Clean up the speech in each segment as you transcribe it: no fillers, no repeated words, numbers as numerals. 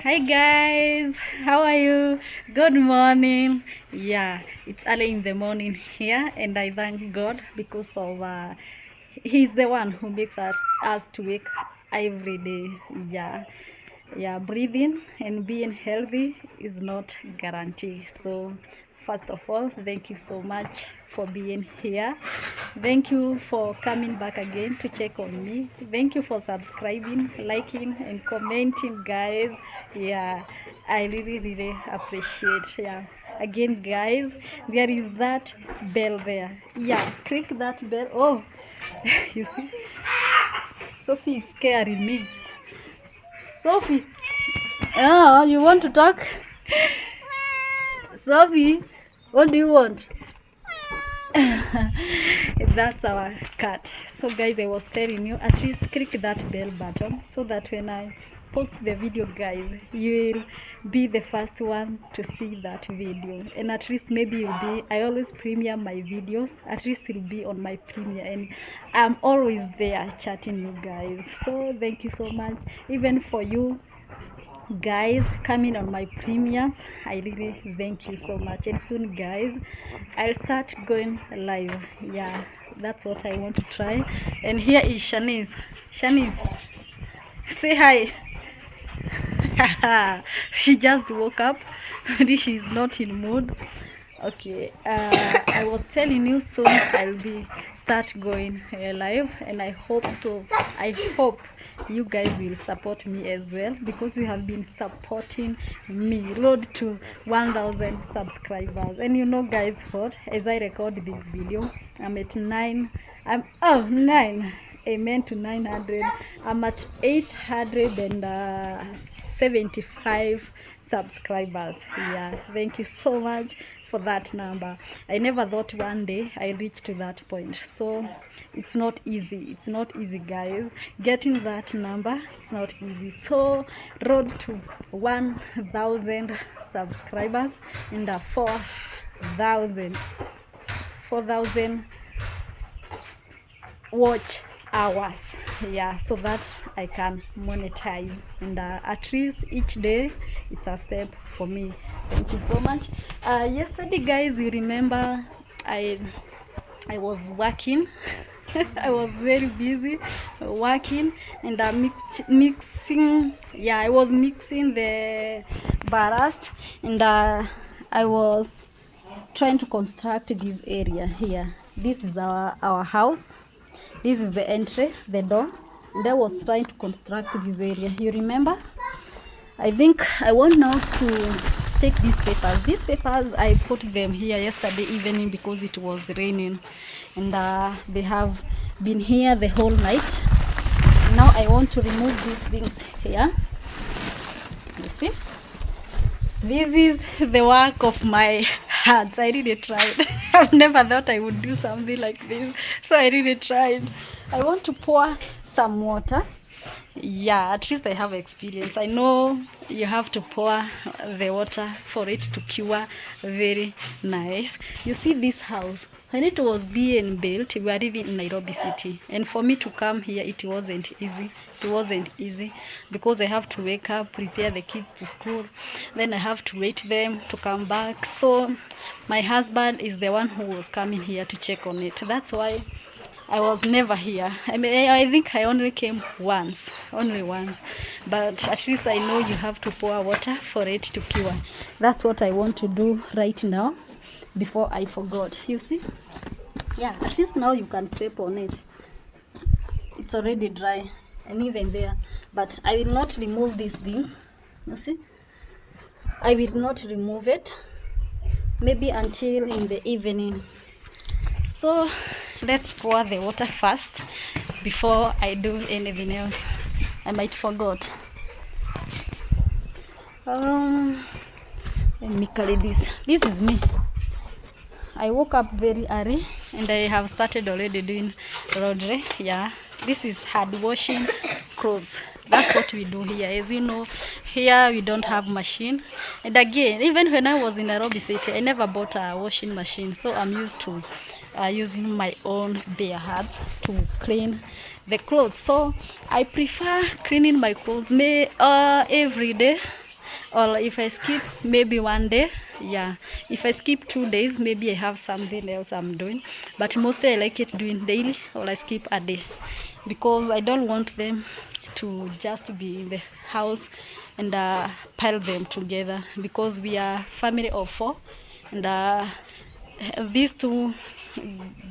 Hi guys, how are you? Good morning. Yeah, it's early in the morning here, and I thank God because of He's the one who makes us to wake every day. Yeah, breathing and being healthy is not guaranteed. So first of all, thank you so much for being here. Thank you for coming back again to check on me. Thank you for subscribing, liking and commenting, guys. Yeah, I really appreciate. Yeah, again guys, there is that bell there. Yeah, click that bell. Oh, you see, Sophie is scaring me. Sophie, oh, you want to talk? Sophie, what do you want? That's our cat. So guys, I was telling you, at least click that bell button so that when I post the video, guys, you will be the first one to see that video. And at least maybe you'll be, I always premiere my videos, at least it'll be on my premiere, and I'm always there chatting you guys. So thank you so much, even for you guys coming on my premieres. I really thank you so much, and soon guys I'll start going live. Yeah, that's what I want to try. And here is Shanice, say hi. She just woke up. Maybe she's not in mood. Okay, I was telling you soon I'll be start going live, and I hope so. I hope you guys will support me as well, because you have been supporting me. Road to 1,000 subscribers. And you know guys what, as I record this video, I'm at 9. I'm 9. Amen to 900. I'm at 875 subscribers. Yeah, thank you so much for that number. I never thought one day I reach to that point. So it's not easy. It's not easy, guys. Getting that number, it's not easy. So road to 1,000 subscribers and 4,000 watch hours. Yeah, so that I can monetize, and at least each day it's a step for me. Thank you so much. Yesterday guys, you remember I was working. I was very busy working, and mixing. Yeah, I was mixing the ballast, and I was trying to construct this area here. This is our house. This is the entry, the door, and I was trying to construct this area. You remember? I think I want now to take these papers. These papers, I put them here yesterday evening because it was raining, and they have been here the whole night. Now I want to remove these things here. You see? This is the work of my hands. I really tried. I've never thought I would do something like this, so I really tried. I want to pour some water. Yeah, at least I have experience. I know you have to pour the water for it to cure very nice. You see this house, when it was being built, we were living in Nairobi city, and for me to come here, it wasn't easy. It wasn't easy because I have to wake up, prepare the kids to school, then I have to wait them to come back. So my husband is the one who was coming here to check on it. That's why I was never here. I mean, I think I only came once, only once. But at least I know you have to pour water for it to cure. That's what I want to do right now before I forgot. You see? Yeah, at least now you can step on it. It's already dry, and even there. But I will not remove these things. You see? I will not remove it. Maybe until in the evening. So let's pour the water first before I do anything else. I might forgot. Let me carry this. This is me. I woke up very early, and I have started already doing laundry. Yeah, this is hard washing clothes. That's what we do here. As you know, here we don't have machine. And again, even when I was in Nairobi city, I never bought a washing machine, so I'm used to using my own bare hands to clean the clothes. So I prefer cleaning my clothes every day or if I skip maybe one day, yeah, if I skip 2 days, maybe I have something else I'm doing, but mostly I like it doing daily, or I skip a day, because I don't want them to just be in the house and pile them together, because we are family of 4, and these 2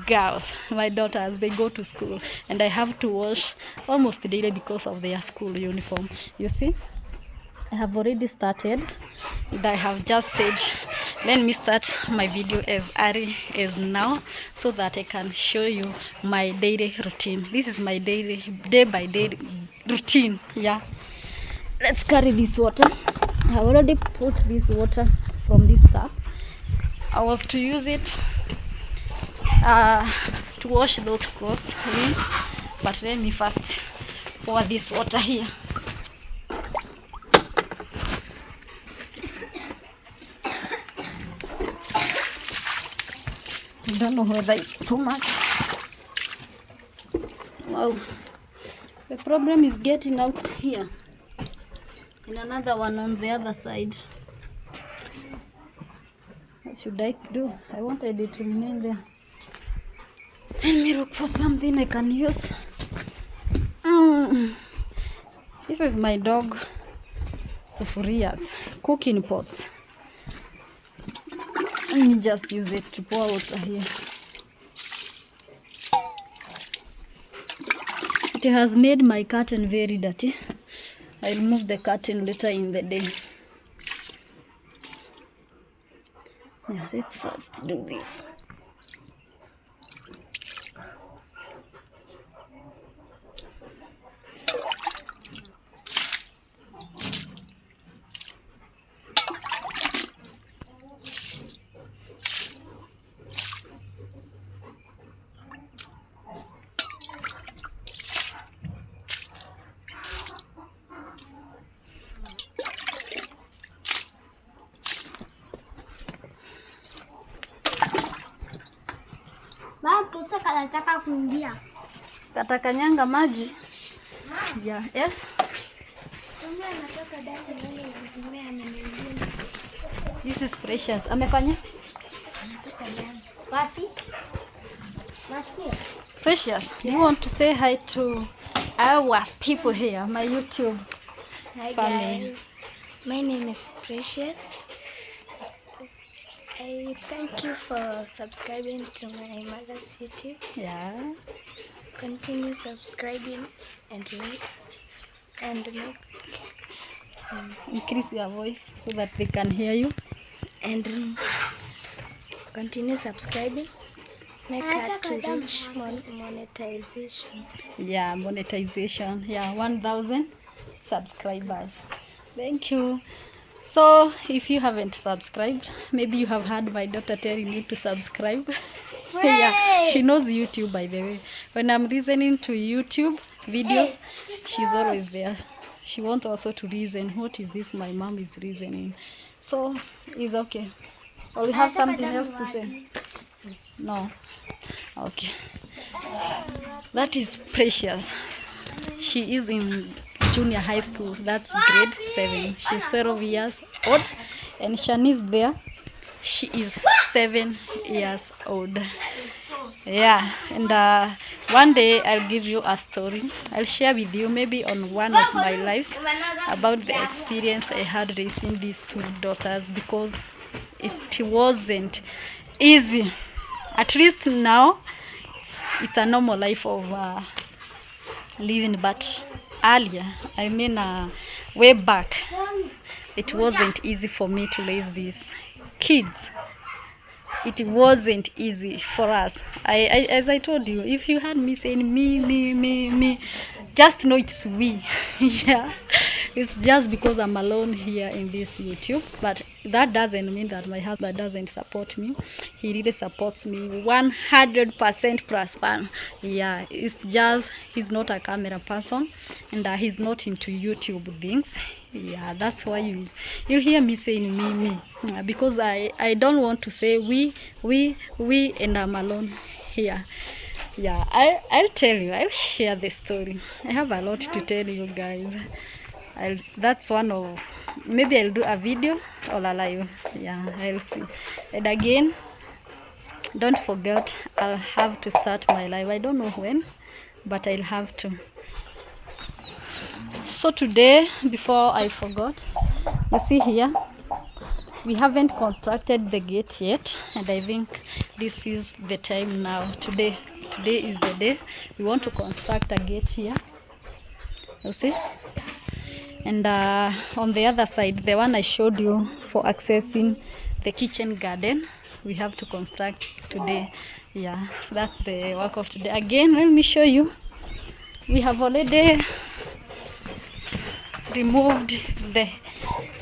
girls, my daughters, they go to school, and I have to wash almost daily because of their school uniform. You see, I have already started, and I have just said let me start my video as early as now, so that I can show you my daily routine. This is my daily, day by day routine. Yeah, let's carry this water. I have already put this water from this tap. I was to use it to wash those clothes, but let me first pour this water here. I don't know whether it's too much. Wow, the problem is getting out here, and another one on the other side. What should I do? I wanted it to remain there. Let me look for something I can use. This is my dog sufurias, cooking pots. Let me just use it to pour water here. It has made my curtain very dirty. I'll remove the curtain later in the day. Yeah, let's first do this. Sasa kanataka kuingia. Katakanyanga maji. Yeah, yes. This is Precious. Amefanya? Wapi? Precious, do you want to say hi to our people here, my YouTube family? Guys. My name is Precious. I thank you for subscribing to my mother's YouTube. Yeah. Continue subscribing and make Increase your voice so that they can hear you. And continue subscribing. Make her to reach monetization. Yeah, monetization. Yeah, 1,000 subscribers. Thank you. So if you haven't subscribed, maybe you have heard my daughter telling you to subscribe. Yeah, she knows YouTube, by the way. When I'm listening to YouTube videos, she's always there. She wants also to reason, what is this my mom is reasoning? So it's okay. Or we have something else to say? No. Okay. That is Precious. She is in junior high school. That's grade 7. She's 12 years old. And Shani's there. She is 7 years old. Yeah. And one day I'll give you a story. I'll share with you maybe on one of my lives about the experience I had raising these 2 daughters, because it wasn't easy. At least now it's a normal life of living, but earlier, I mean way back, it wasn't easy for me to raise these kids. It wasn't easy for us. As I told you, if you had me saying me, just know it's we. Yeah, it's just because I'm alone here in this YouTube, but that doesn't mean that my husband doesn't support me. He really supports me 100% plus one. Yeah, it's just he's not a camera person, and he's not into YouTube things. Yeah, that's why you'll hear me saying me, because I don't want to say we, and I'm alone here. Yeah, I'll tell you, I'll share the story. I have a lot to tell you guys. That's one of maybe I'll do a video or a live. Yeah, I'll see. And again, don't forget, I'll have to start my live. I don't know when, but I'll have to. So today, before I forgot, you see here, we haven't constructed the gate yet, and I think this is the time now. Today is the day we want to construct a gate here. You see? And on the other side, the one I showed you for accessing the kitchen garden, we have to construct today. Yeah, so that's the work of today. Again, let me show you. We have already removed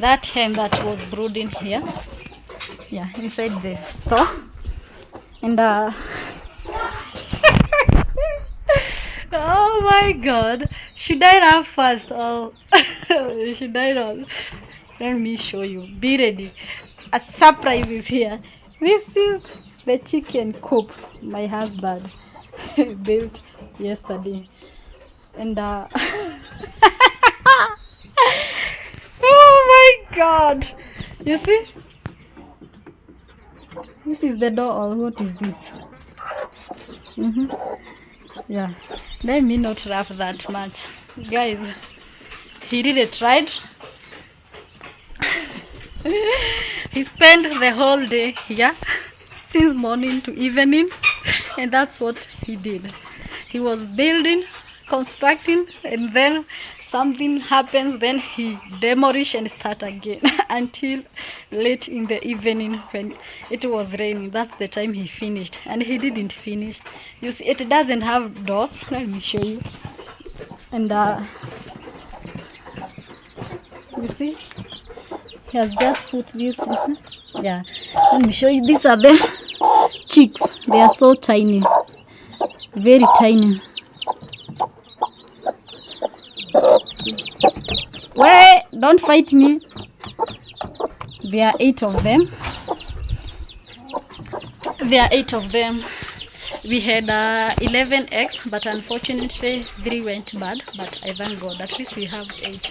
that hem that was brooding here. Yeah, inside the store. And oh my god, should I laugh first or should I not? Let me show you. Be ready. A surprise is here. This is the chicken coop my husband built yesterday. And oh my god, you see, this is the door, or what is this? Yeah, let me not laugh that much, guys. He really tried. He spent the whole day here since morning to evening, and that's what he did. He was building, constructing, and then something happens, then he demolish and start again until late in the evening when it was raining. That's the time he finished, and he didn't finish. You see, it doesn't have doors. Let me show you. And you see, he has just put this, you see? Yeah, let me show you. These are the chicks. They are so tiny, very tiny. Wait, don't fight me. There are 8 of them. We had 11 eggs, but unfortunately 3 went bad. But I thank God, at least we have 8.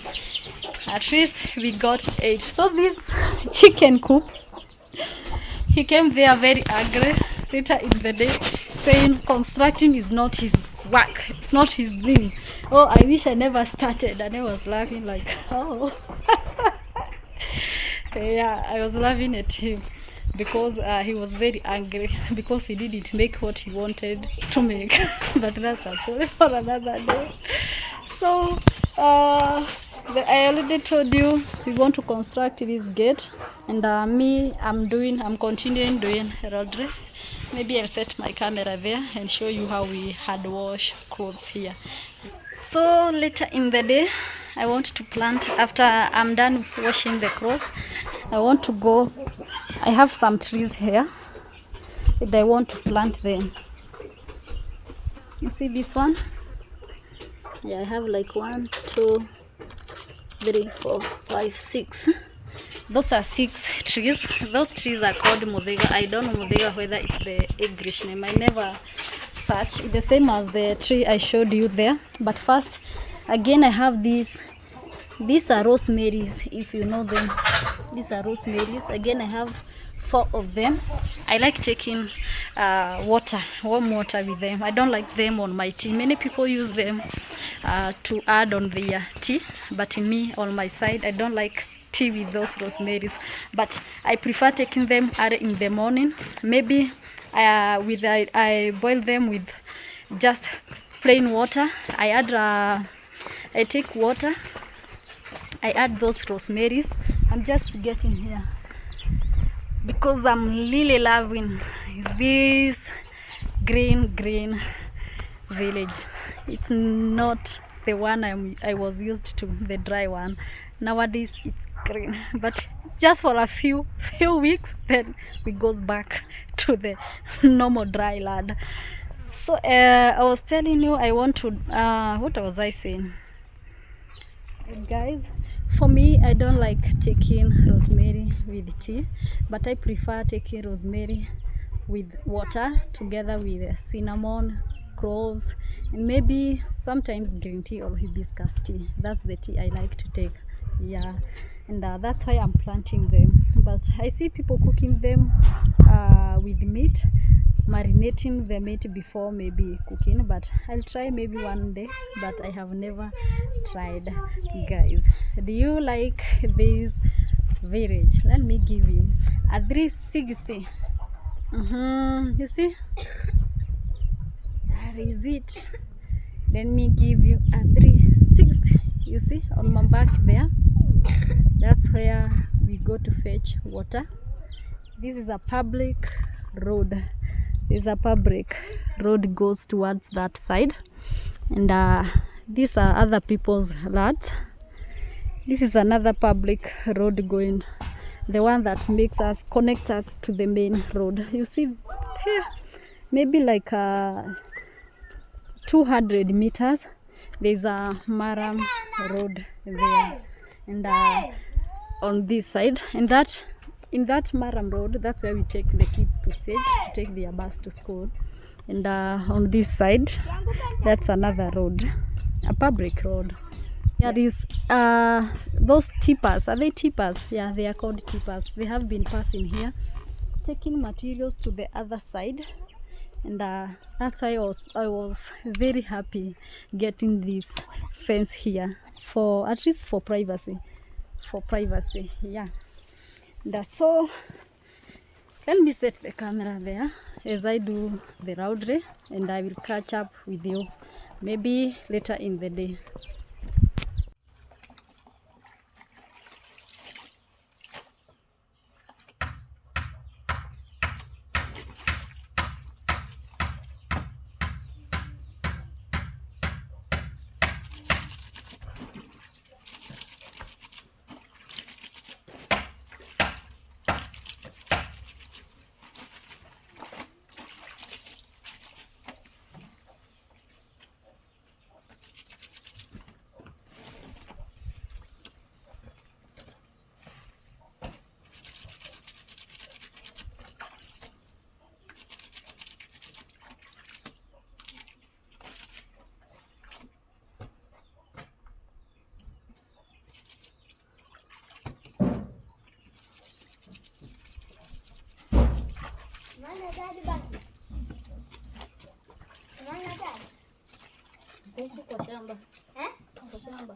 At least we got 8. So this chicken coop, he came there very angry later in the day, saying constructing is not his work, it's not his thing. Oh, I wish I never started. And I was laughing like, oh. Yeah, I was laughing at him because he was very angry because he didn't make what he wanted to make. But that's a story for another day. So I already told you we want to construct this gate, and I'm continuing doing laundry. Maybe I'll set my camera there and show you how we had wash clothes here. So later in the day, I want to plant. After I'm done washing the clothes, I want to go. I have some trees here and I want to plant them. You see this one? Yeah, I have like 1, 2, 3, 4, 5, 6. Those are 6 trees. Those trees are called Modega. I don't know Modega whether it's the English name. I never search. It's the same as the tree I showed you there. But first, again, I have these. These are rosemaries, if you know them. These are rosemaries. Again, I have 4 of them. I like taking warm water with them. I don't like them on my tea. Many people use them to add on their tea, but me, on my side, I don't like tea with those rosemaries, but I prefer taking them early in the morning. Maybe I boil them with just plain water. I take water, I add those rosemaries. I'm just getting here because I'm really loving this green village. It's not the one I was used to, the dry one. Nowadays it's green, but it's just for a few weeks, then we goes back to the normal dry land. So I was telling you I want to what was I saying, guys? For me, I don't like taking rosemary with tea, but I prefer taking rosemary with water together with cinnamon, cloves, and maybe sometimes green tea or hibiscus tea. That's the tea I like to take. Yeah, and that's why I'm planting them. But I see people cooking them with meat, marinating the meat before maybe cooking, but I'll try maybe one day, but I have never tried. Guys, do you like this village? Let me give you a 360. You see, that is it. Let me give you a 360. You see on my back there, that's where we go to fetch water. This is a public road. This is a public road, goes towards that side, and these are other people's lands. This is another public road going, the one that makes us connect us to the main road. You see here, maybe like 200 meters, there's a Maram road there, and on this side, and that in that Maram road, that's where we take the kids to stage, to take their bus to school. And on this side, that's another road, a public road. There is those tippers. Are they tippers? Yeah, they are called tippers. They have been passing here, taking materials to the other side, and that's why I was very happy getting this fence here, for at least for privacy. Yeah. And so let me set the camera there as I do the laundry, and I will catch up with you maybe later in the day. Kwa shamba. Kwa shamba.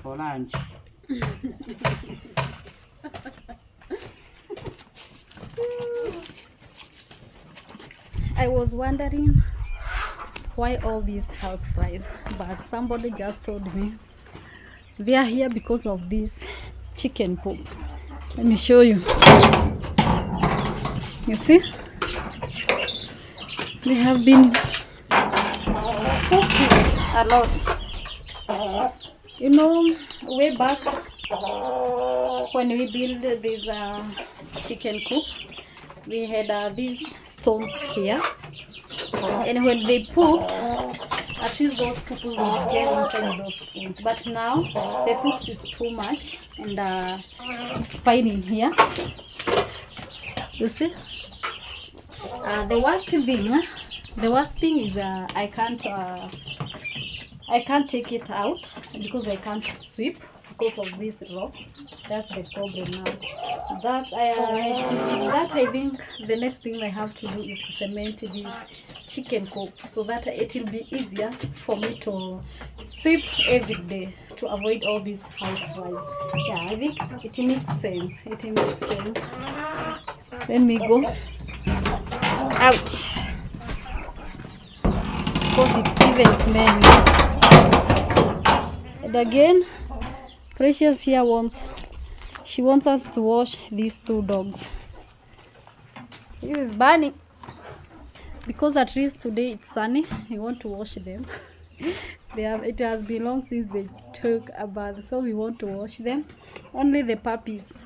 For lunch. I was wondering why all these house flies, but somebody just told me they are here because of this chicken poop. Let me show you. You see, they have been pooping a lot. You know, way back when we built this chicken coop, we had these stones here, and when they pooped, at least those poops would get inside those stones. But now the poops is too much, and it's piling here. You see, the worst thing is I can't take it out because I can't sweep because of these rocks. That's the problem now. That I think the next thing I have to do is to cement this chicken coop so that it will be easier for me to sweep every day to avoid all these house flies. Yeah, I think it makes sense. It makes sense. Let me go out because it's even smelling. And again, Precious here she wants us to wash these two dogs. This is Bunny. Because at least today it's sunny, we want to wash them. It has been long since they took a bath, so we want to wash them. Only the puppies.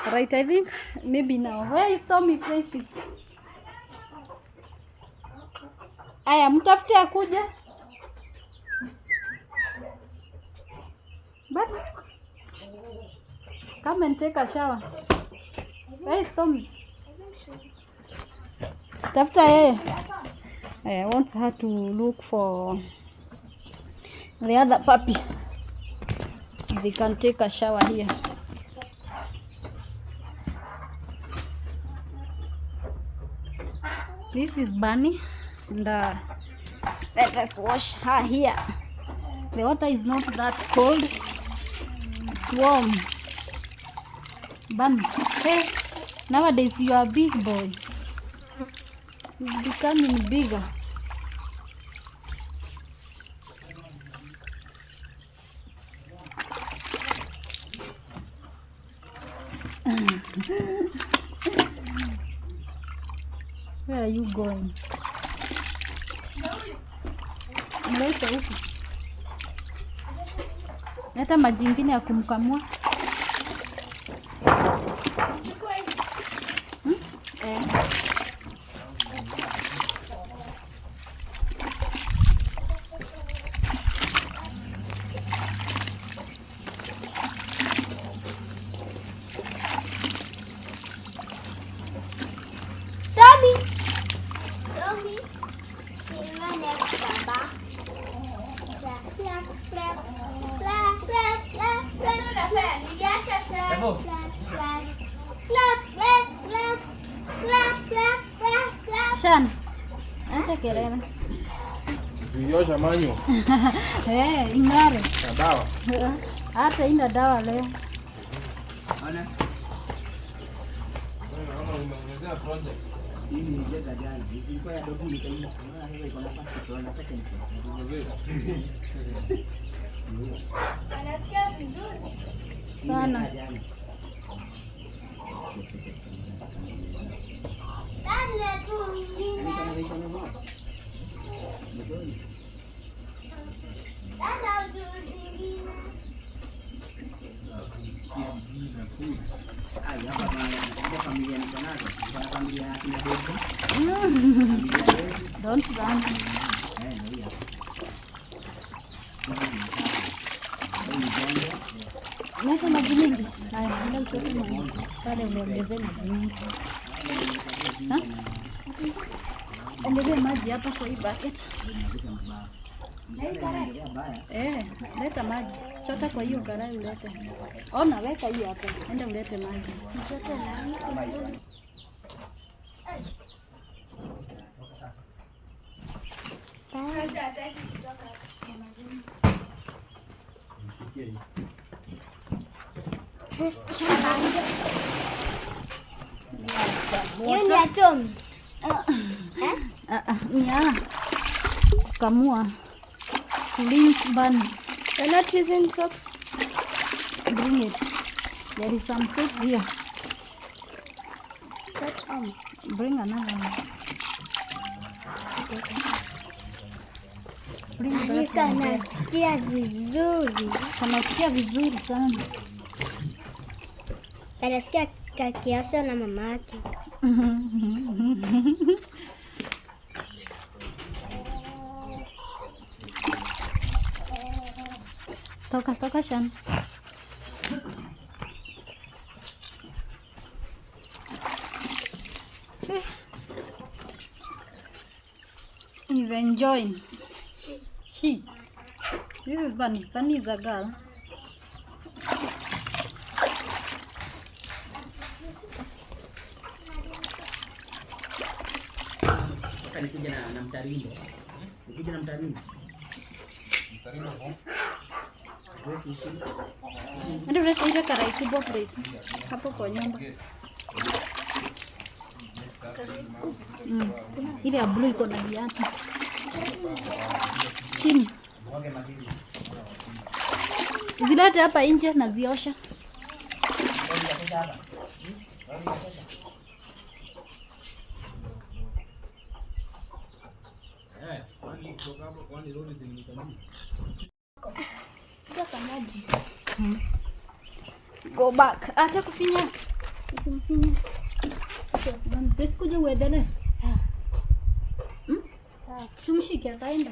Right, I think maybe now. Where is Tommy Tracy? Aya, mtafute akuja. But come and take a shower. Where is Tommy? Tafuta yeye. I want her to look for the other puppy. They can take a shower here. This is Bunny, and let us wash her here. The water is not that cold. It's warm. Bunny, hey, nowadays you are a big boy. He's becoming bigger. Where are you going? Mlete huku. Leta maji ingine ya kumkamua. Shan, ante kelele. Viosha manyo. Ingare. Na dawa. Hata ina dawa leo. Ana. Naona umeongezea project. Hii ni jeza jana. Ilikuwa ya dogo nikaina. Naona sasa iko nafasi tuona second floor. Anasikia vizuri Sana. Don't run. Nasa maji mingi. Haya, ndio utoke maji. Pale uongezee maji mingi. Ha? Ongezee maji hapa kwa hii bucket. Leta maji. Chota kwa hiyo karai ulete. Ona, weka hiyo hapo. Enda ulete maji. Chota maji. hiyo ni ya Tom. Yeah. Kamua. Rinse Bunny. You're not using soap? Bring it. There is some soap here. Cut on. Bring another one. Bring that one there. Kanasikia vizuri. Kanasikia vizuri sana. Kanasikia kakiasha na mama yake. Toka Shan. He's enjoying. She. This is Bunny. Bunny is a girl. nikuja na mtarimbo. Nikuja na mtarimbo. Mtarimbo hapo. Ndio unaweka ile karai kubwa please. Hapo kwa nyumba. Ile ya blue iko na viatu. Chini. Zilete hapa nje na ziosha. Go back. Acha kufinya. Usimfinye. Press kuja uendelee. Sawa. Sawa. Tumshike akaenda.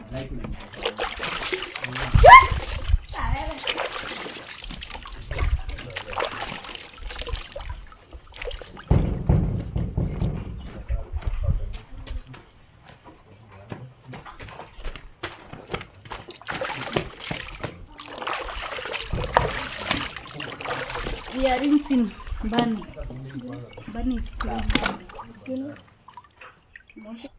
We are rinsing bunny. Bunny is clean. You know? Wash it.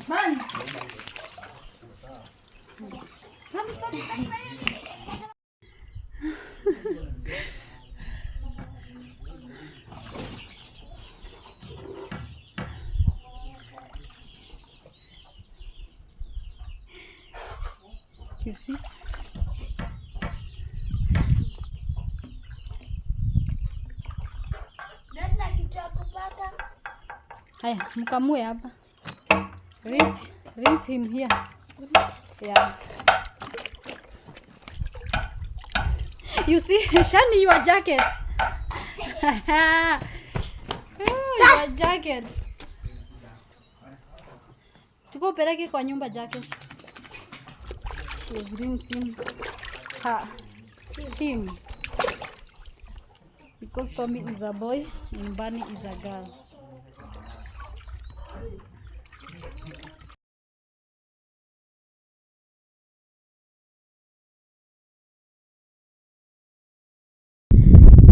Man. You see? Haya, mkamue hapa. Rinse him here. Yeah. You see, Shani, your jacket. Oh, your jacket. Tuko peleke kwa nyumba jacket. She is rinsing him. Because Tommy is a boy and Bunny is a girl.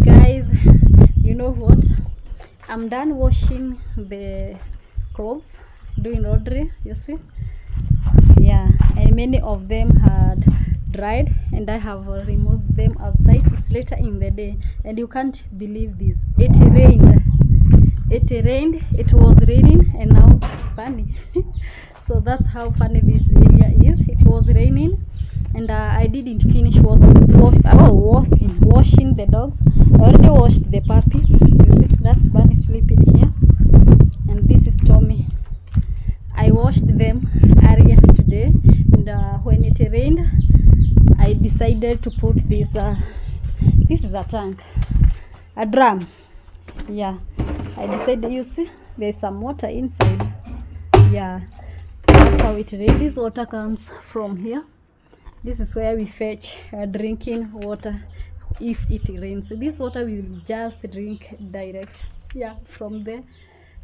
Guys, you know what? I'm done washing the clothes, doing laundry, you see? Yeah, and many of them had dried and I have removed them outside. It's later in the day and you can't believe this. It rained, it was raining and now it's sunny. So that's how funny this area is. It was raining and I didn't finish washing the dogs. I already washed the puppies. You see, that's Bunny sleeping here and this is Tommy. I washed them earlier today and when it rained I decided to put this this is a tank, a drum. Yeah, I decided, you see there's some water inside. Yeah, that's how it rains. This water comes from here. This is where we fetch drinking water if it rains. This water we will just drink direct, yeah, from the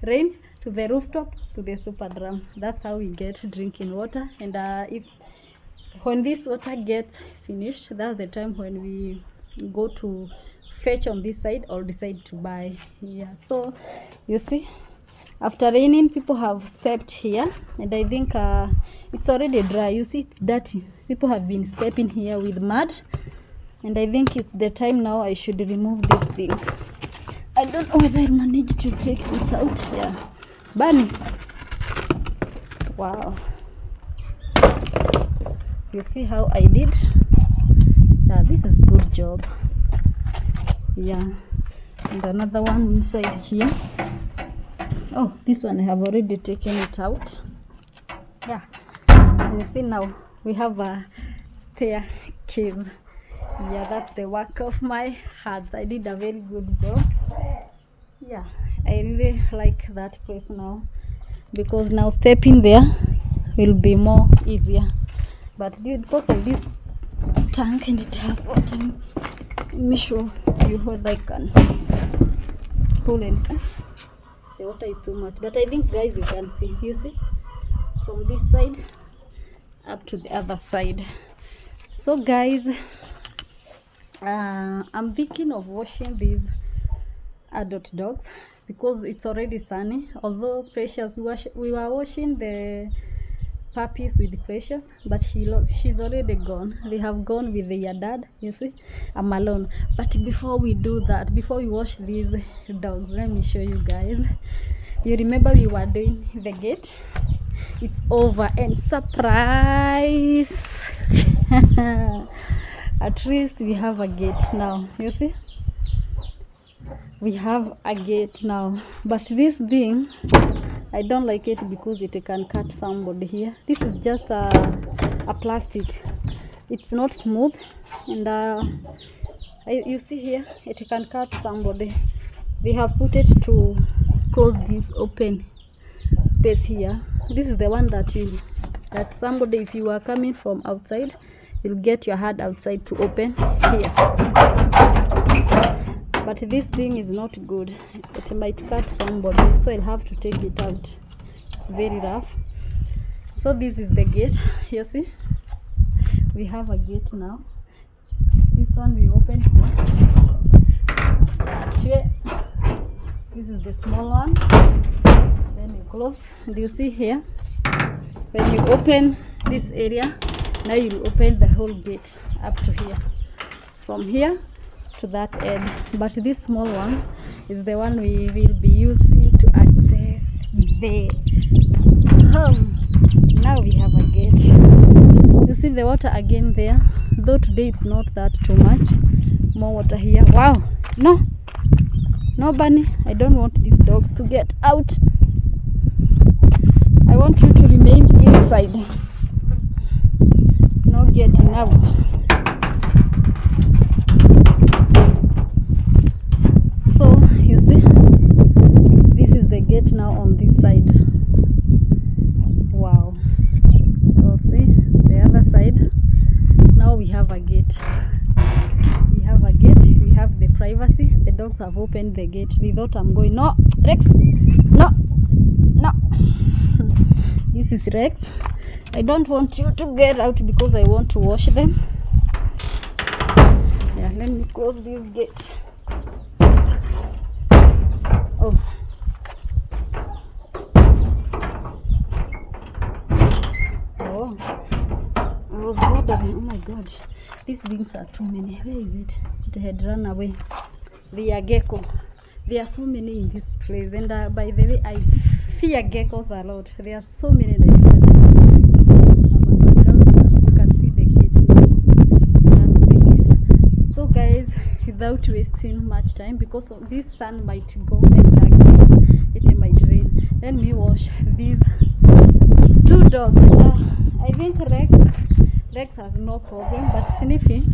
rain to the rooftop to the super drum. That's how we get drinking water. And when this water gets finished, that's the time when we go to fetch on this side or decide to buy here. So you see, after raining, people have stepped here, and I think it's already dry. You see, it's dirty. People have been stepping here with mud, and I think it's the time now I should remove these things. I don't know whether I managed to take this out. Yeah, Bunny. Wow. You see how I did? Yeah, this is good job. Yeah, and another one inside here. Oh, this one I have already taken it out. Yeah, and you see now we have a staircase. Yeah, that's the work of my hands. I did a very good job. Yeah, I really like that place now, because now stepping there will be more easier. But because of this tank and it has water, let me show you whether I can pull it. The water is too much, but I think, guys, you can see. You see, from this side up to the other side. So guys, I'm thinking of washing these adult dogs because it's already sunny. Although Precious, we were washing the puppies with Precious, but she's already gone. They have gone with their dad. You see, I'm alone. But before we do that, before we wash these dogs, let me show you guys. You remember we were doing the gate? It's over, and surprise! At least we have a gate now. You see, we have a gate now. But this thing, I don't like it because it can cut somebody here. This is just a plastic. It's not smooth, and you see here, it can cut somebody. They have put it to close this open space here. This is the one that somebody, if you are coming from outside, you'll get your hand outside to open here. But this thing is not good. It might cut somebody, so I'll have to take it out. It's very rough. So this is the gate. You see, we have a gate now. This one we open here. That way. This is the small one. Then you close. And you see here, when you open this area, now you'll open the whole gate up to here. From here to that end. But this small one is the one we will be using to access the home. Now we have a gate. You see the water again there, though today it's not that too much. More water here. Wow, no Bunny, I don't want these dogs to get out. I want you to remain inside, no getting out. So you see, this is the gate now on this side. Wow, you'll see the other side. Now we have a gate. We have a gate. We have the privacy. The dogs have opened the gate. They thought I'm going. No, Rex, no. This is Rex. I don't want you to get out because I want to wash them. Yeah, let me close this gate. Oh. Oh. I was wondering, oh my god, these things are too many. Where is it? It had run away. They are gecko. There are so many in this place, and by the way, I fear geckos a lot. There are so many, and I fear them. So you can see the gate now. That's the gate. So guys, without wasting much time, because of this sun might go and again it might rain, let me wash these two dogs. I think Rex has no problem, but Sniffy,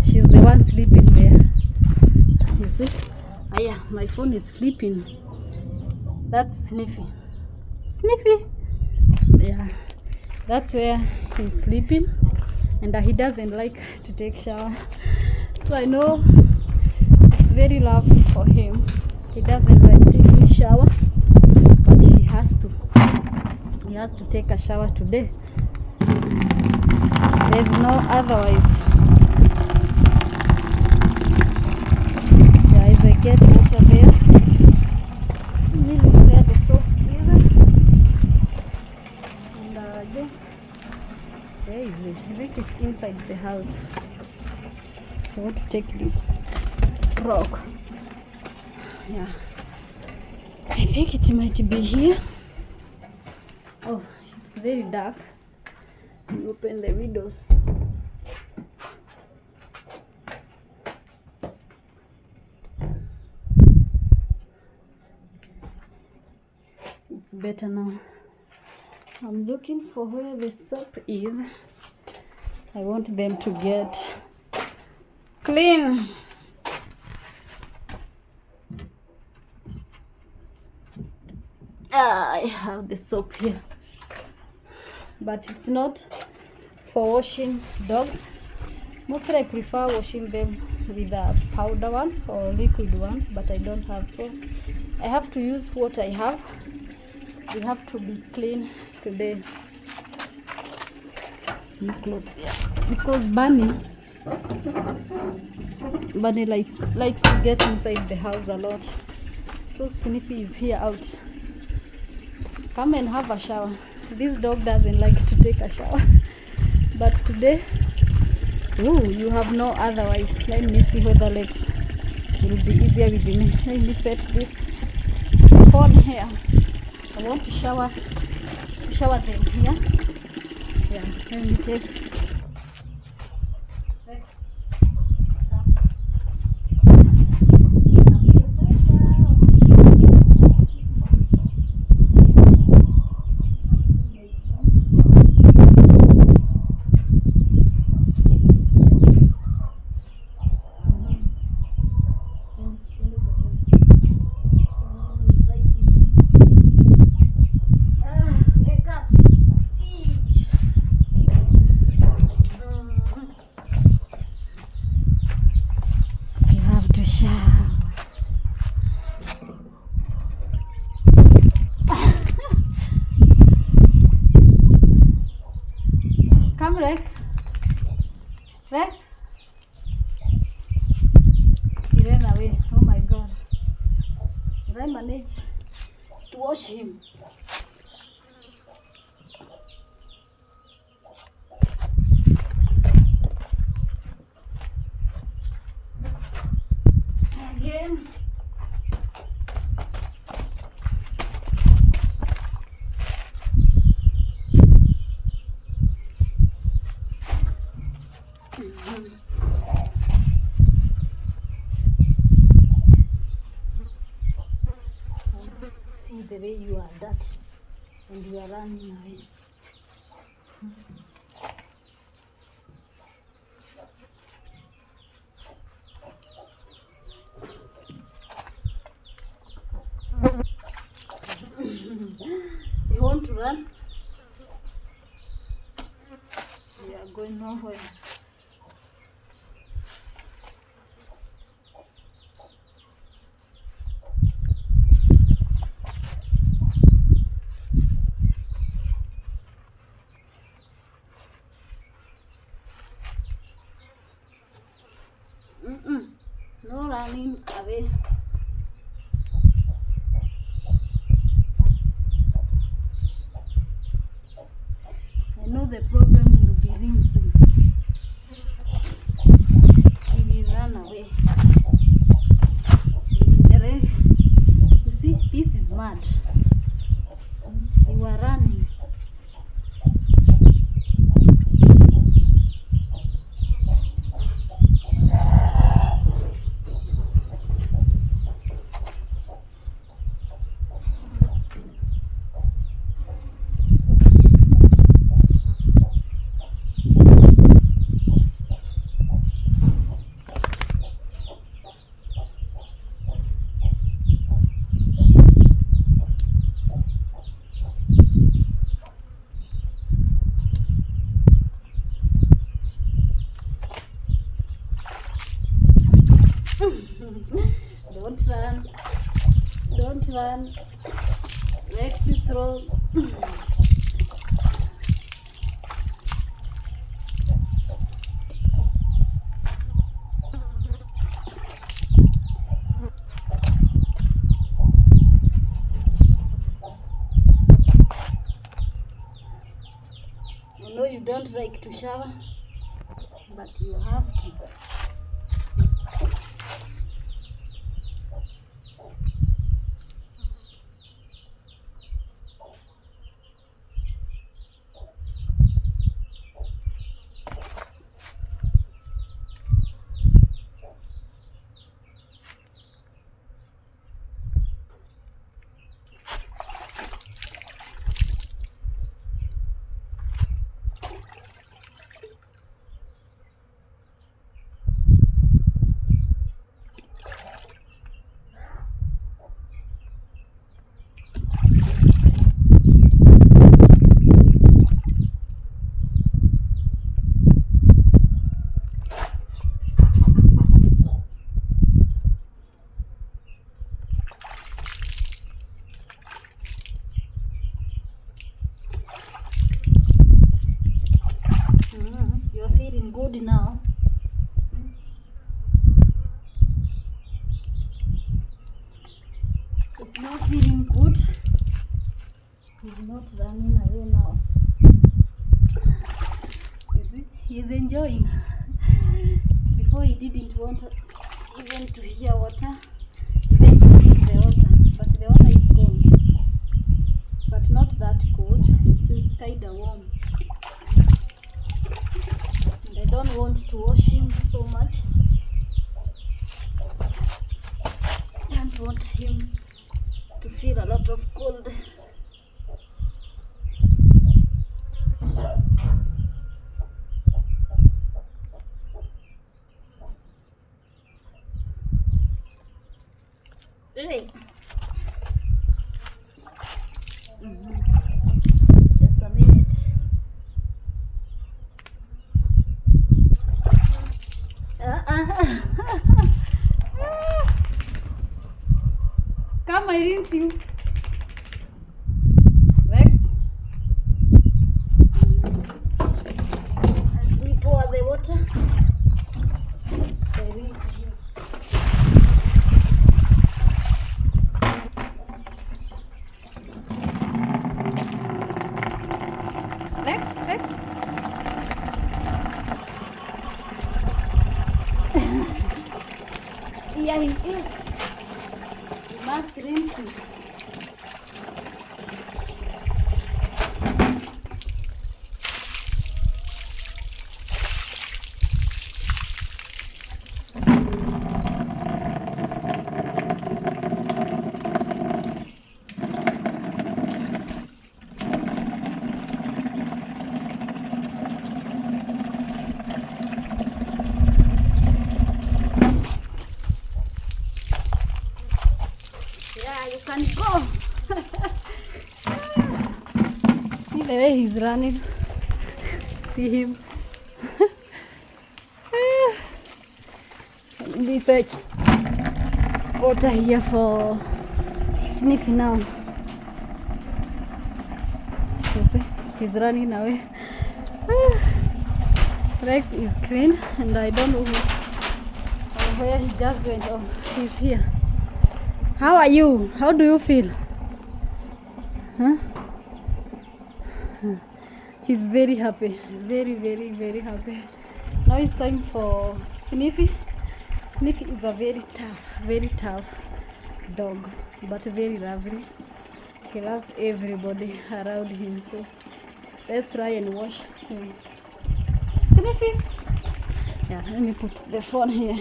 she's the one sleeping there. You see? Ah yeah, my phone is flipping. That's Sniffy. Yeah, that's where he's sleeping, and he doesn't like to take shower. So I know it's very rough for him. He doesn't like taking shower, but he has to take a shower today. There's no otherwise. get water there. Let me look where the soap is. And again, where is it? I think it's inside the house. I want to take this rock. Yeah, I think it might be here. Oh, it's very dark. You open the windows. It's better now. I'm looking for where the soap is. I want them to get clean. I have the soap here, but it's not for washing dogs. Mostly I prefer washing them with a powder one or liquid one, but I don't have, so I have to use what I have. We have to be clean today. Close here because Bunny likes to get inside the house a lot. So Snippy is here out. Come and have a shower. This dog doesn't like to take a shower. But today, you have no otherwise. Let me see whether legs will be easier with me. Let me set this phone here. I want to shower them here. Yeah, let me take. Come, Rex. Rex. He ran away. Oh my God. Did I manage to wash him? Again. See the way you are dirty and you are running away. You want to run? We are going nowhere. No running away. I know the problem will be rinsing. He will run away. You see, this is mad. You are running. Don't run. Don't run. Rex is wrong. don't like to shower, but you have to. You're feeling good now. It's not feeling good. He's not running away now. You see, he's enjoying. Before he didn't want even to hear water, even to drink the water. But the water is cold. But not that cold. It's kind of warm. And I don't want to wash him so much. I don't want him to feel a lot of cold. Right. Just a minute. Come, I rinse you. Rex. Let me pour the water. I rinse you. Rex. Yeah, he is. You must rinse him. Yeah, you can go. See the way he's running. See him. Let me fetch water here for Sniffy now. You see, he's running away. Rex is clean, and I don't know where he just went. Oh, he's here. How are you? How do you feel? Huh? He's very happy. Very, very, very happy. Now it's time for Sniffy. Sniffy is a very tough dog, but very lovely. He loves everybody around him. So let's try and wash him. Sniffy. Yeah, let me put the phone here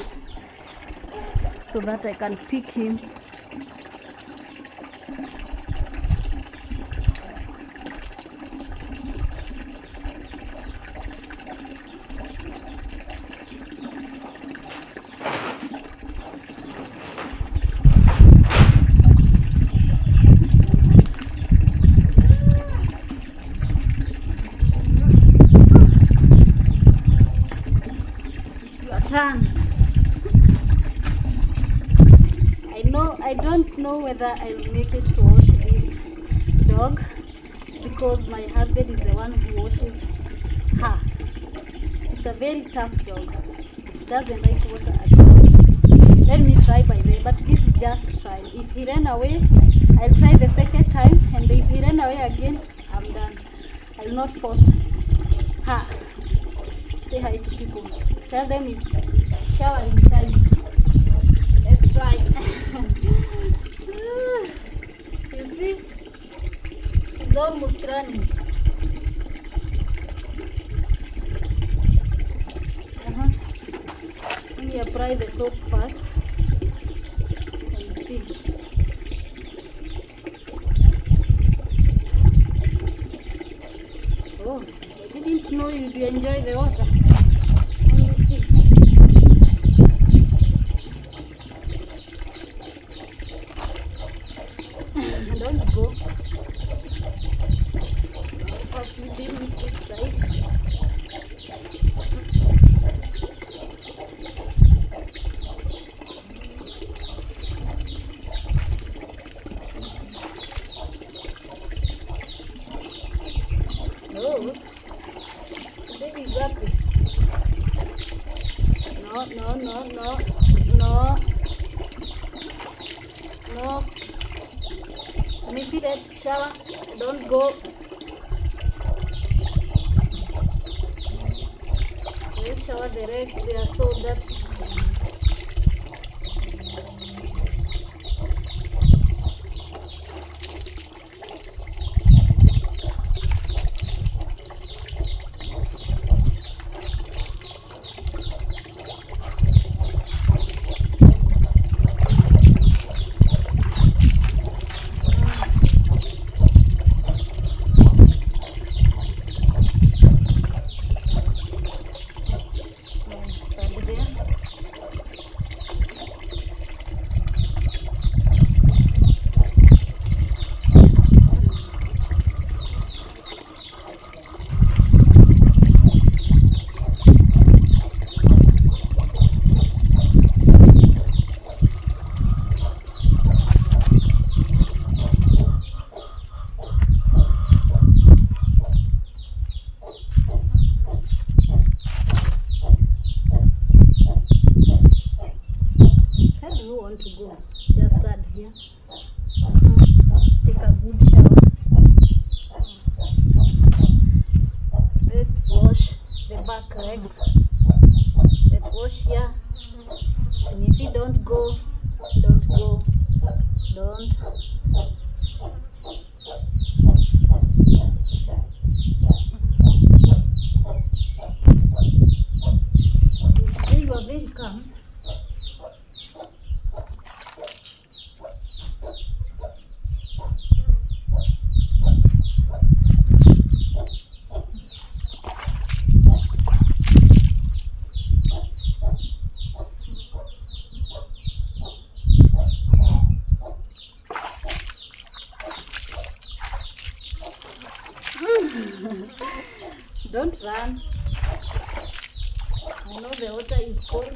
so that I can pick him. Turn. I don't know whether I'll make it to wash this dog because my husband is the one who washes her. It's a very tough dog. It doesn't like water at all. Let me try by the way, but this is just trial. If he ran away, I'll try the second time, and if he ran away again, I'm done. I'll not force Ha. Say hi to people. Tell them it's showering time. Let's try. You see? It's almost running. Let me apply the soap first and see. Oh, I didn't know you'd enjoy the water. Let me see. Don't go. First we deal with this side. No, baby's happy. No. Sniffy, let's shower. Don't go. Let's shower the legs. They are so dirty. To go, just start here. Take a good shower. Let's wash the back legs. Let's wash here. Sniffy, don't go. Don't. Today you are very calm. Don't run. I know the water is cold.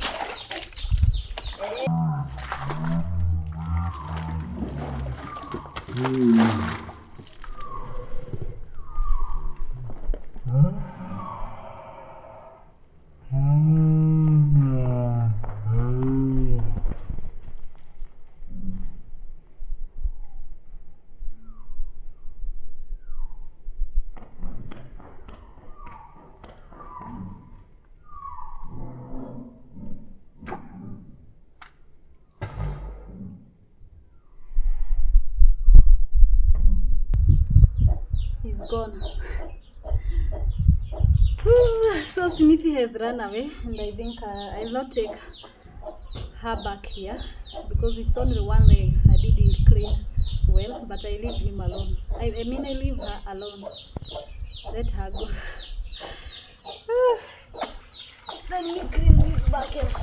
He's gone. So Sniffy has run away, and I think I'll not take her back here because it's only one leg I didn't clean well, but I leave him alone. I leave her alone. Let her go. Let me clean this bucket.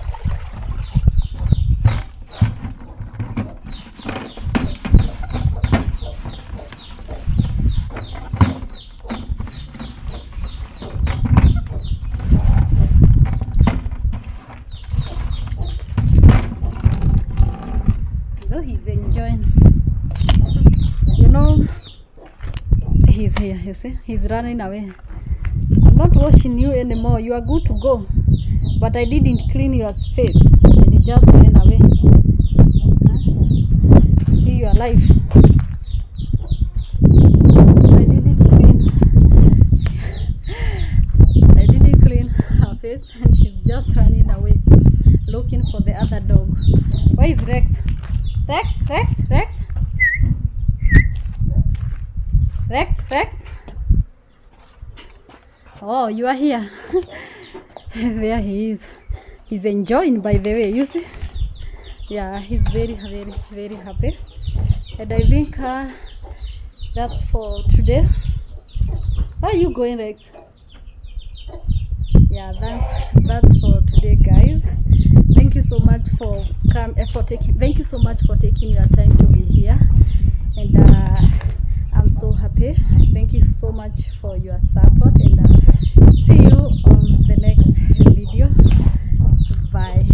He's enjoying. You know, he's here. You see, he's running away. I'm not watching you anymore. You are good to go, but I didn't clean your face, and you just ran away. Huh? See your life. I didn't clean. Where is Rex? Rex, Rex, Rex. Rex, Rex. Oh, you are here. There he is. He's enjoying, by the way, you see. Yeah, he's very happy. And I think that's for today. Where are you going, Rex? Yeah, that's for today, guys. Thank you so much for thank you so much for taking your time to be here, and I'm so happy. Thank you so much for your support, and see you on the next video. Bye.